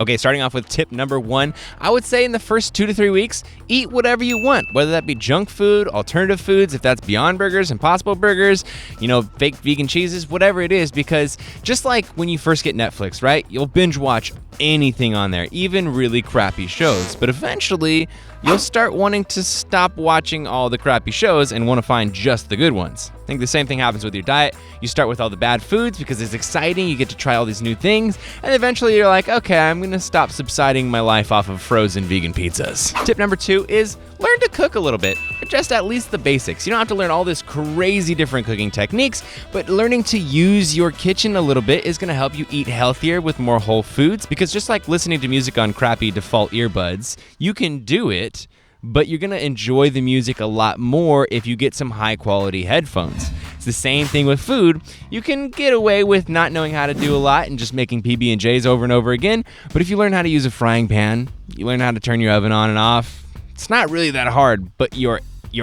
Okay, starting off with tip number 1, I would say in the first 2 to 3 weeks, eat whatever you want, whether that be junk food, alternative foods, if that's Beyond Burgers, Impossible Burgers, fake vegan cheeses, whatever it is, because just like when you first get Netflix, right? You'll binge watch anything on there, even really crappy shows, but eventually you'll start wanting to stop watching all the crappy shows and want to find just the good ones. I think the same thing happens with your diet. You start with all the bad foods because it's exciting, you get to try all these new things, and eventually you're like, okay, I'm gonna stop subsiding my life off of frozen vegan pizzas. Tip number 2 is learn to cook a little bit, or just at least the basics. You don't have to learn all this crazy different cooking techniques, but learning to use your kitchen a little bit is gonna help you eat healthier with more whole foods, because just like listening to music on crappy default earbuds, you can do it, but you're gonna enjoy the music a lot more if you get some high quality headphones. It's the same thing with food. You can get away with not knowing how to do a lot and just making PB&Js over and over again, but if you learn how to use a frying pan, you learn how to turn your oven on and off, it's not really that hard, but your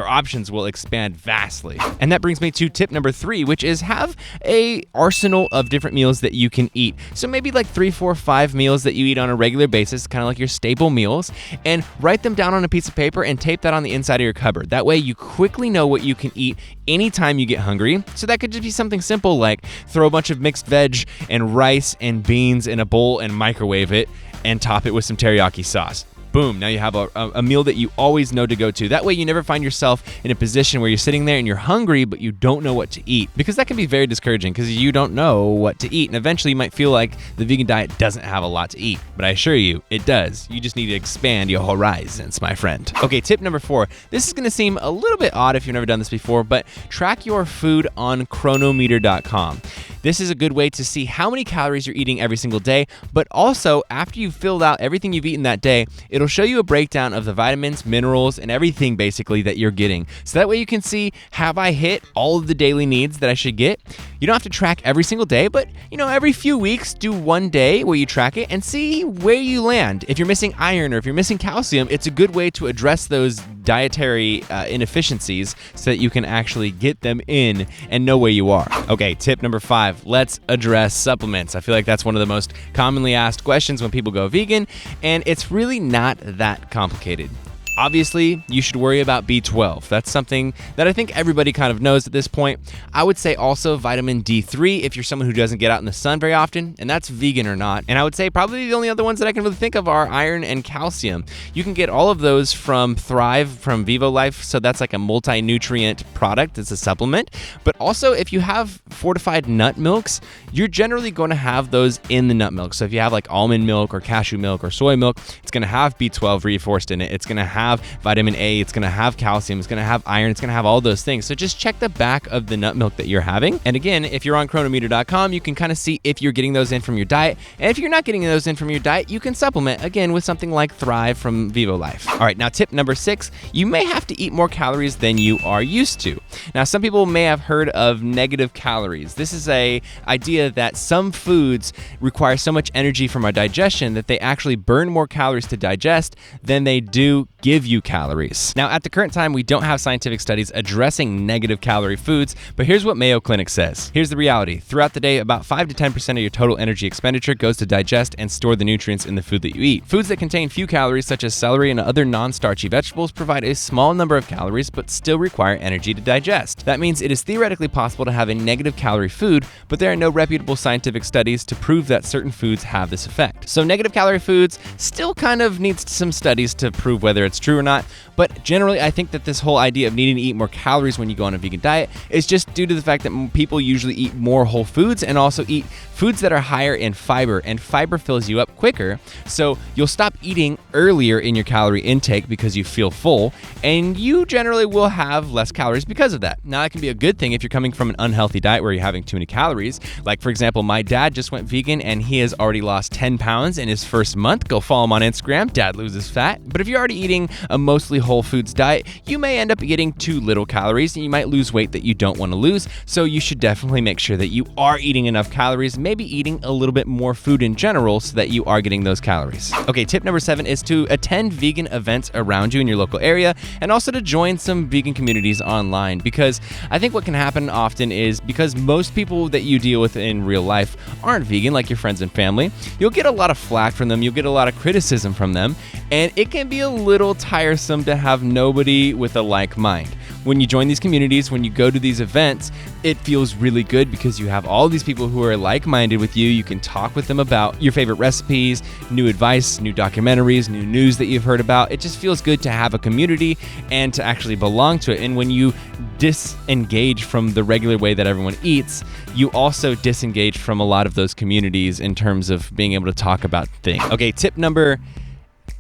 options will expand vastly. And that brings me to tip number 3, which is have a arsenal of different meals that you can eat. So maybe like 3, 4, 5 meals that you eat on a regular basis, kind of like your staple meals, and write them down on a piece of paper and tape that on the inside of your cupboard. That way you quickly know what you can eat anytime you get hungry. So that could just be something simple like throw a bunch of mixed veg and rice and beans in a bowl and microwave it and top it with some teriyaki sauce. Boom, now you have a meal that you always know to go to. That way you never find yourself in a position where you're sitting there and you're hungry, but you don't know what to eat. Because that can be very discouraging because you don't know what to eat. And eventually you might feel like the vegan diet doesn't have a lot to eat. But I assure you, it does. You just need to expand your horizons, my friend. Okay, tip number 4. This is gonna seem a little bit odd if you've never done this before, but track your food on chronometer.com. This is a good way to see how many calories you're eating every single day, but also after you've filled out everything you've eaten that day, it'll show you a breakdown of the vitamins, minerals, and everything basically that you're getting. So that way you can see, have I hit all of the daily needs that I should get? You don't have to track every single day, but every few weeks, do one day where you track it and see where you land. If you're missing iron or if you're missing calcium, it's a good way to address those dietary inefficiencies so that you can actually get them in and know where you are. Okay, tip number 5, let's address supplements. I feel like that's one of the most commonly asked questions when people go vegan, and it's really not that complicated. Obviously, you should worry about B12. That's something that I think everybody kind of knows at this point. I would say also vitamin D3 if you're someone who doesn't get out in the sun very often, and that's vegan or not. And I would say probably the only other ones that I can really think of are iron and calcium. You can get all of those from Thrive, from Vivo Life, so that's like a multi-nutrient product. It's a supplement. But also, if you have fortified nut milks, you're generally going to have those in the nut milk. So if you have like almond milk or cashew milk or soy milk, it's going to have B12 reinforced in it. It's going to have vitamin A, it's going to have calcium, it's going to have iron, it's going to have all those things. So just check the back of the nut milk that you're having. And again, if you're on chronometer.com, you can kind of see if you're getting those in from your diet. And if you're not getting those in from your diet, you can supplement again with something like Thrive from Vivo Life. All right, now tip number 6, you may have to eat more calories than you are used to. Now, some people may have heard of negative calories. This is an idea that some foods require so much energy from our digestion that they actually burn more calories to digest than they do give you calories. Now, at the current time, we don't have scientific studies addressing negative calorie foods, but here's what Mayo Clinic says. Here's the reality. Throughout the day, about 5 to 10% of your total energy expenditure goes to digest and store the nutrients in the food that you eat. Foods that contain few calories, such as celery and other non-starchy vegetables, provide a small number of calories, but still require energy to digest. That means it is theoretically possible to have a negative calorie food, but there are no reputable scientific studies to prove that certain foods have this effect. So negative calorie foods still kind of needs some studies to prove whether it's true or not, but generally I think that this whole idea of needing to eat more calories when you go on a vegan diet is just due to the fact that people usually eat more whole foods and also eat foods that are higher in fiber, and fiber fills you up quicker, so you'll stop eating earlier in your calorie intake because you feel full, and you generally will have less calories because of that. Now, that can be a good thing if you're coming from an unhealthy diet where you're having too many calories. Like, for example, my dad just went vegan and he has already lost 10 pounds in his first month. Go follow him on Instagram, Dad Loses Fat. But if you're already eating a mostly whole foods diet, you may end up getting too little calories and you might lose weight that you don't want to lose. So you should definitely make sure that you are eating enough calories, maybe eating a little bit more food in general so that you are getting those calories. Okay, tip Number 7 is to attend vegan events around you in your local area, and also to join some vegan communities online, because I think what can happen often is because most people that you deal with in real life aren't vegan, like your friends and family, you'll get a lot of flack from them, you'll get a lot of criticism from them, and it can be a little tiresome to have nobody with a like mind. When you join these communities, when you go to these events, it feels really good because you have all these people who are like-minded with you. You can talk with them about your favorite recipes, new advice, new documentaries, new news that you've heard about. It just feels good to have a community and to actually belong to it. And when you disengage from the regular way that everyone eats, you also disengage from a lot of those communities in terms of being able to talk about things. Okay, tip number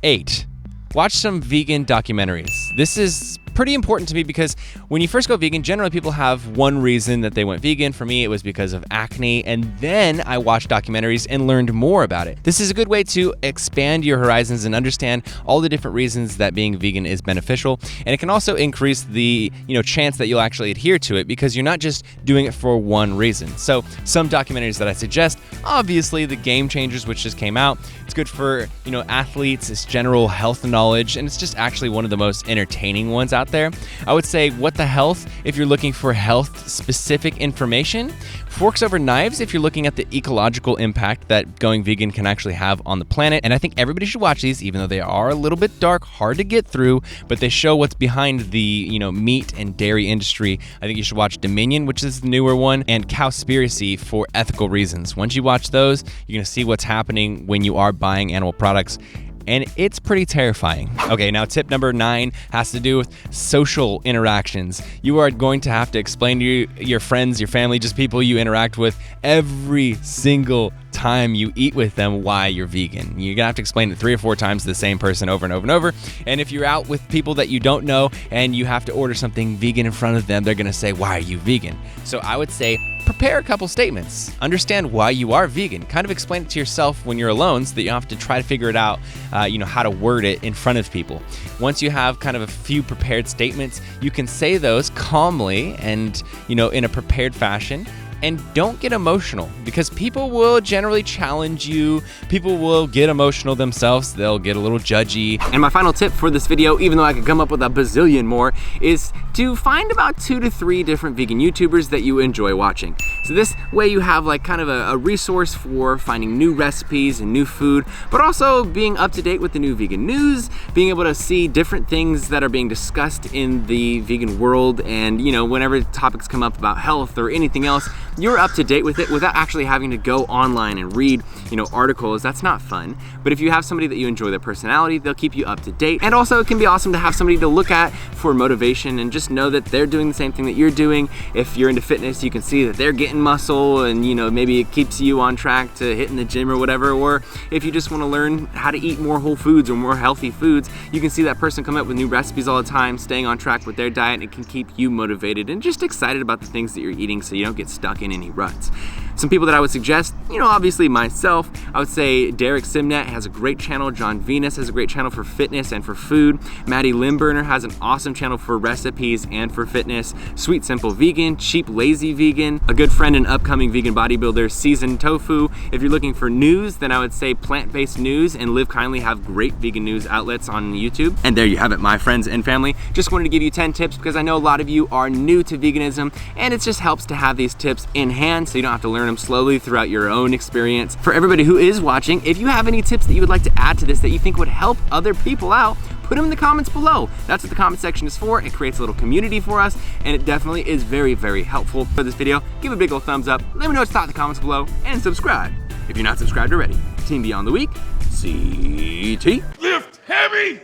8. Watch some vegan documentaries. This is pretty important to me because when you first go vegan, generally people have one reason that they went vegan. For me, it was because of acne, and then I watched documentaries and learned more about it. This is a good way to expand your horizons and understand all the different reasons that being vegan is beneficial, and it can also increase the chance that you'll actually adhere to it because you're not just doing it for one reason. So some documentaries that I suggest, obviously the Game Changers, which just came out. It's good for athletes, it's general health knowledge, and it's just actually one of the most entertaining ones out there. I would say What the Health if you're looking for health-specific information. Forks Over Knives if you're looking at the ecological impact that going vegan can actually have on the planet. And I think everybody should watch these, even though they are a little bit dark, hard to get through, but they show what's behind the meat and dairy industry. I think you should watch Dominion, which is the newer one, and Cowspiracy for ethical reasons. Once you watch those, you're going to see what's happening when you are buying animal products, and it's pretty terrifying. Okay, now tip number 9 has to do with social interactions. You are going to have to explain to your friends, your family, just people you interact with every single time you eat with them why you're vegan. You're gonna have to explain it 3 or 4 times to the same person over and over and over. And if you're out with people that you don't know and you have to order something vegan in front of them, they're gonna say, "Why are you vegan?" So I would say, prepare a couple statements. Understand why you are vegan. Kind of explain it to yourself when you're alone so that you don't have to try to figure it out, how to word it in front of people. Once you have kind of a few prepared statements, you can say those calmly and, in a prepared fashion. And don't get emotional, because people will generally challenge you. People will get emotional themselves. They'll get a little judgy. And my final tip for this video, even though I could come up with a bazillion more, is to find about 2 to 3 different vegan YouTubers that you enjoy watching. So this way you have like kind of a resource for finding new recipes and new food, but also being up to date with the new vegan news, being able to see different things that are being discussed in the vegan world, and whenever topics come up about health or anything else, you're up to date with it without actually having to go online and read, articles. That's not fun. But if you have somebody that you enjoy their personality, they'll keep you up to date. And also it can be awesome to have somebody to look at for motivation and just know that they're doing the same thing that you're doing. If you're into fitness, you can see that they're getting muscle and, maybe it keeps you on track to hitting the gym or whatever. Or if you just want to learn how to eat more whole foods or more healthy foods, you can see that person come up with new recipes all the time, staying on track with their diet, and it can keep you motivated and just excited about the things that you're eating so you don't get stuck in any ruts. Some people that I would suggest, obviously myself, I would say Derek SIMNETT has a great channel. John Venus has a great channel for fitness and for food. Maddie Limburner has an awesome channel for recipes and for fitness. Sweet Simple Vegan, Cheap Lazy Vegan, a good friend and upcoming vegan bodybuilder, Seasoned Tofu. If you're looking for news, then I would say Plant-Based News and Live Kindly have great vegan news outlets on YouTube. And there you have it, my friends and family. Just wanted to give you 10 tips because I know a lot of you are new to veganism, and it just helps to have these tips in hand so you don't have to learn them slowly throughout your own experience. For everybody who is watching, if you have any tips that you would like to add to this that you think would help other people out, put them in the comments below. That's what the comment section is for. It creates a little community for us, and it definitely is very, very helpful for this video. Give a big old thumbs up, let me know what you thought in the comments below, and subscribe if you're not subscribed already. Team Beyond the Week, CT. Lift heavy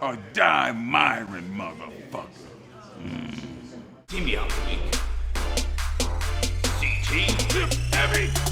or die Myron, motherfucker. Team Beyond the Week. CT. Lift heavy.